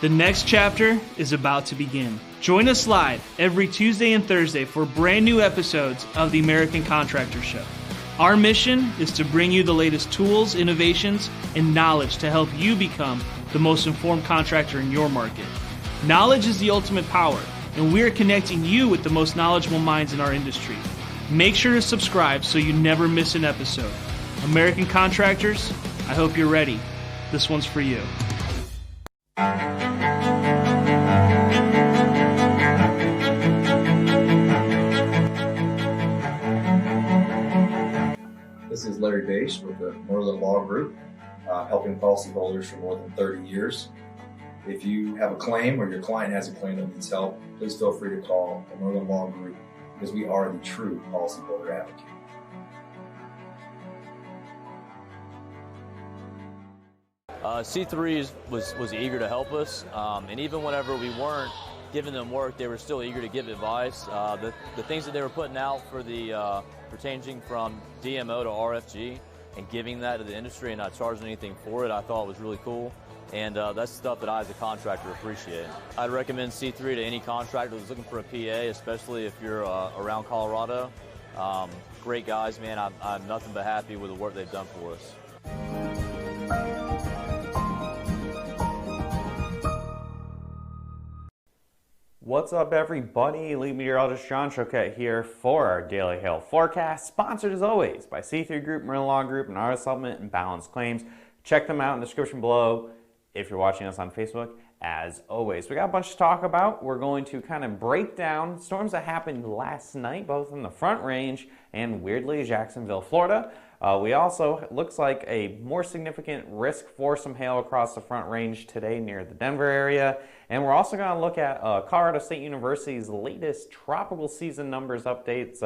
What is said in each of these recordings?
The next chapter is about to begin. Join us live every Tuesday and Thursday for brand new episodes of the American Contractor Show. Our mission is to bring you the latest tools, innovations, and knowledge to help you become the most informed contractor in your market. Knowledge is the ultimate power, and we are connecting you with the most knowledgeable minds in our industry. Make sure to subscribe so you never miss an episode. American Contractors, I hope you're ready. This one's for you. This is Larry Bache with the Merlin Law Group, helping policyholders for more than 30 years. If you have a claim or your client has a claim that needs help, please feel free to call the Merlin Law Group because we are the true policyholder advocate. C3 was eager to help us, and even whenever we weren't giving them work, they were still eager to give advice. The things that they were putting out for the changing from DMO to RFG and giving that to the industry and not charging anything for it, I thought was really cool. And that's stuff that I as a contractor appreciate. I'd recommend C3 to any contractor who's looking for a PA, especially if you're around Colorado. Great guys, man. I'm nothing but happy with the work they've done for us. What's up, everybody? Lead meteorologist John Choquette here for our Daily Hail Forecast, sponsored as always by C3 Group, Merlin Law Group, and Auto Supplement and Balanced Claims. Check them out in the description below if you're watching us on Facebook. As always, we got a bunch to talk about. We're going to kind of break down storms that happened last night, both in the Front Range and weirdly Jacksonville, Florida. We also, looks like a more significant risk for some hail across the Front Range today near the Denver area. And we're also going to look at Colorado State University's latest tropical season numbers updates.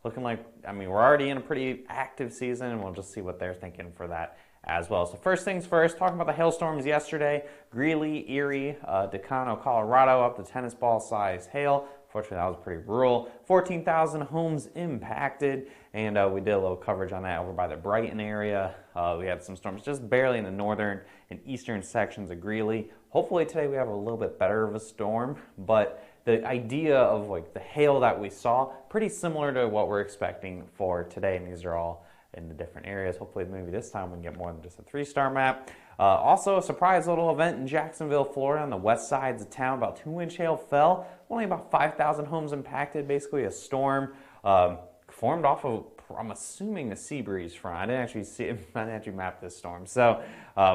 Looking like, we're already in a pretty active season, and we'll just see what they're thinking for that as well. So first things first, talking about the hailstorms yesterday. Greeley, Erie, Decano, Colorado, up to tennis ball size hail. Fortunately, that was pretty rural. 14,000 homes impacted, and we did a little coverage on that over by the Brighton area. We had some storms just barely in the northern and eastern sections of Greeley. Hopefully today we have a little bit better of a storm, but the idea of like the hail that we saw, pretty similar to what we're expecting for today, and these are all in the different areas. Hopefully maybe this time we can get more than just a 3-star map. Also a surprise little event in Jacksonville, Florida on the west sides of town. About 2-inch hail fell. Only about 5,000 homes impacted. Basically a storm formed off of, I'm assuming, a sea breeze front. I didn't actually see it. I didn't actually map this storm. So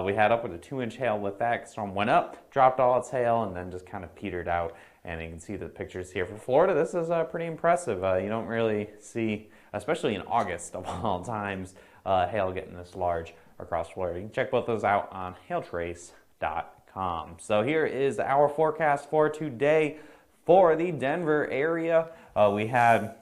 we had up with a 2-inch hail with that. Storm went up, dropped all its hail, and then just kind of petered out. And you can see the pictures here for Florida. This is pretty impressive. You don't really see, especially in August of all times, hail getting this large across Florida. You can check both those out on hailtrace.com. So here is our forecast for today for the Denver area. We had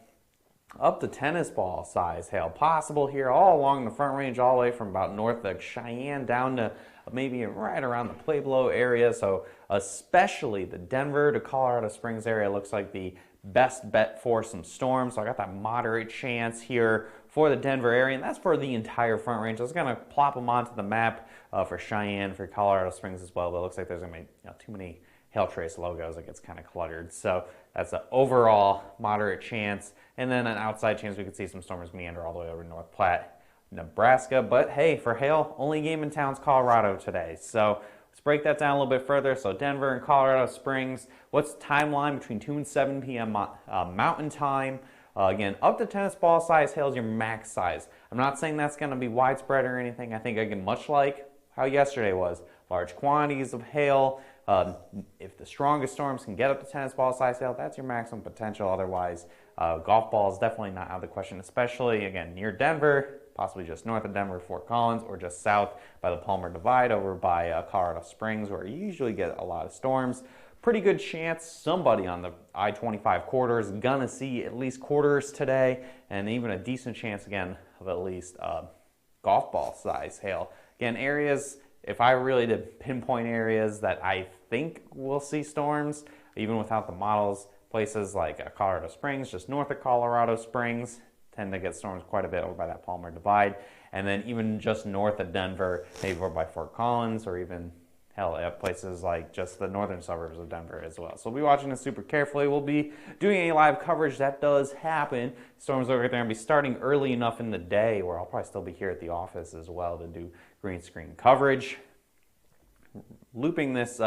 up to tennis ball size hail possible here all along the Front Range, all the way from about north of Cheyenne down to maybe right around the Pueblo area. So especially the Denver to Colorado Springs area looks like the best bet for some storms. So I got that moderate chance here for the Denver area, and that's for the entire Front Range. I was going to plop them onto the map for Cheyenne, for Colorado Springs as well, but it looks like there's going to be too many Hail Trace logos. It gets kind of cluttered. So that's an overall moderate chance, and then an outside chance we could see some storms meander all the way over North Platte, Nebraska. But hey, for hail, only game in town's Colorado today. So let's break that down a little bit further. So Denver and Colorado Springs, what's the timeline between 2 and 7 p.m. Mountain Time? Again, up to tennis ball size hail is your max size. I'm not saying that's going to be widespread or anything. I think, again, much like how yesterday was, large quantities of hail. If the strongest storms can get up to tennis ball size hail, that's your maximum potential. Otherwise, golf ball is definitely not out of the question, especially, again, near Denver, possibly just north of Denver, Fort Collins, or just south by the Palmer Divide over by Colorado Springs, where you usually get a lot of storms. Pretty good chance somebody on the I-25 corridor is going to see at least quarters today, and even a decent chance, again, of at least golf ball size hail. Again, areas, if I really did pinpoint areas that I think will see storms, even without the models, places like Colorado Springs, just north of Colorado Springs, tend to get storms quite a bit over by that Palmer Divide. And then even just north of Denver, maybe over by Fort Collins, or even hell, at places like just the northern suburbs of Denver as well. So we'll be watching this super carefully. We'll be doing any live coverage that does happen. Storms are going to be starting early enough in the day where I'll probably still be here at the office as well to do green screen coverage. Looping this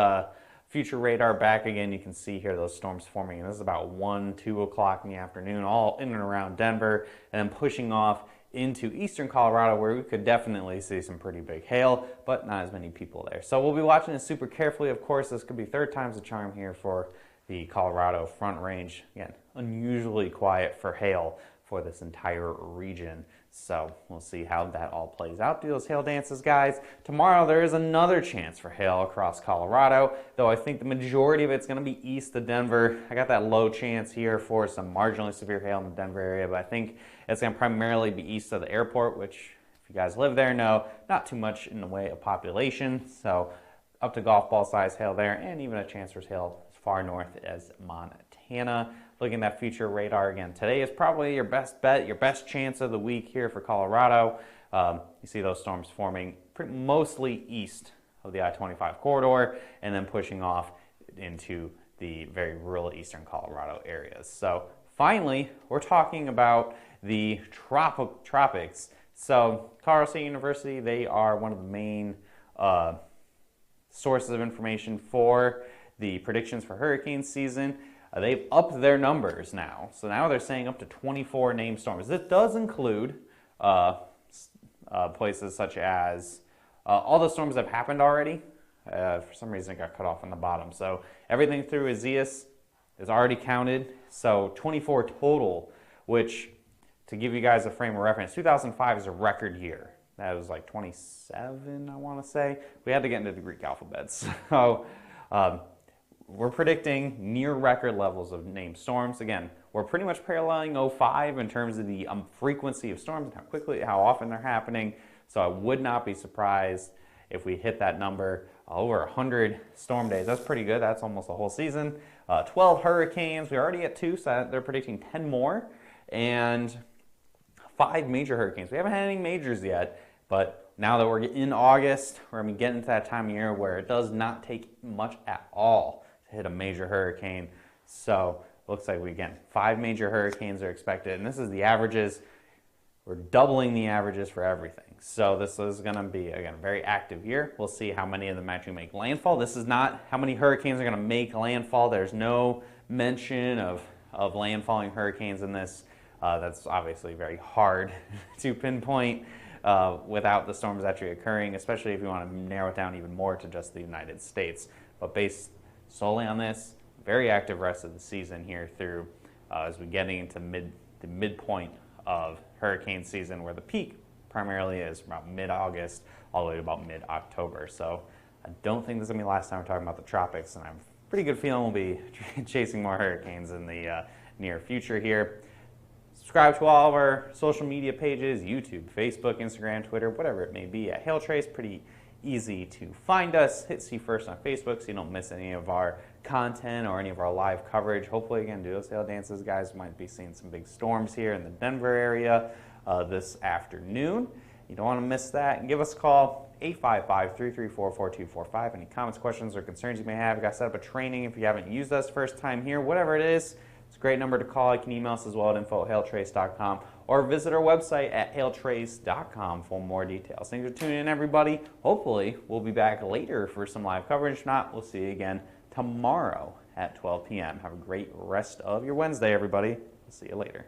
future radar back again, you can see here those storms forming. And this is about 1, 2 o'clock in the afternoon, all in and around Denver, and then pushing off into eastern Colorado, where we could definitely see some pretty big hail, but not as many people there. So we'll be watching this super carefully. Of course, this could be third time's the charm here for the Colorado Front Range. Again, unusually quiet for hail for this entire region. So we'll see how that all plays out. Do those hail dances, guys. Tomorrow there is another chance for hail across Colorado, though I think the majority of it's going to be east of Denver. I got that low chance here for some marginally severe hail in the Denver area, but I think it's going to primarily be east of the airport, which, if you guys live there, know not too much in the way of population. So up to golf ball size hail there, and even a chance for hail as far north as Montana. Looking at that future radar again, today is probably your best bet, your best chance of the week here for Colorado. You see those storms forming mostly east of the I-25 corridor and then pushing off into the very rural eastern Colorado areas. So finally, we're talking about the tropics. So Colorado State University, they are one of the main sources of information for the predictions for hurricane season. They've upped their numbers now. So now they're saying up to 24 named storms. This does include places such as all the storms that have happened already. For some reason it got cut off on the bottom. So everything through Isaias is already counted. So 24 total, which, to give you guys a frame of reference, 2005 is a record year. That was like 27, I want to say. We had to get into the Greek alphabet. So we're predicting near record levels of named storms. Again, we're pretty much paralleling 05 in terms of the frequency of storms and how often they're happening. So I would not be surprised if we hit that number. Over 100 storm days. That's pretty good. That's almost a whole season. 12 hurricanes. We're already at 2, so they're predicting 10 more. And 5 major hurricanes. We haven't had any majors yet, but now that we're in August, we're going to be getting to that time of year where it does not take much at all to hit a major hurricane. So looks like we, again, 5 major hurricanes are expected, and this is the averages. We're doubling the averages for everything. So this is going to be, again, a very active year. We'll see how many of them actually make landfall. This is not how many hurricanes are going to make landfall. There's no mention of landfalling hurricanes in this. That's obviously very hard to pinpoint without the storms actually occurring, especially if you want to narrow it down even more to just the United States. But based solely on this, very active rest of the season here through as we getting into the midpoint of hurricane season, where the peak primarily is about mid-August all the way to about mid-October. So I don't think this is going to be the last time we're talking about the tropics, and I have a pretty good feeling we'll be chasing more hurricanes in the near future here. Subscribe to all of our social media pages, YouTube, Facebook, Instagram, Twitter, whatever it may be, at HailTrace. Pretty easy to find us. Hit see first on Facebook so you don't miss any of our content or any of our live coverage. Hopefully, again, do those hail dances, guys. We might be seeing some big storms here in the Denver area this afternoon. You don't want to miss that. And give us a call, 855-334-4245. Any comments, questions, or concerns you may have. You got to set up a training if you haven't used us first time here. Whatever it is, it's a great number to call. You can email us as well at info@hailtrace.com or visit our website at hailtrace.com for more details. Thanks for tuning in, everybody. Hopefully, we'll be back later for some live coverage. If not, we'll see you again tomorrow at 12 p.m. Have a great rest of your Wednesday, everybody. We'll see you later.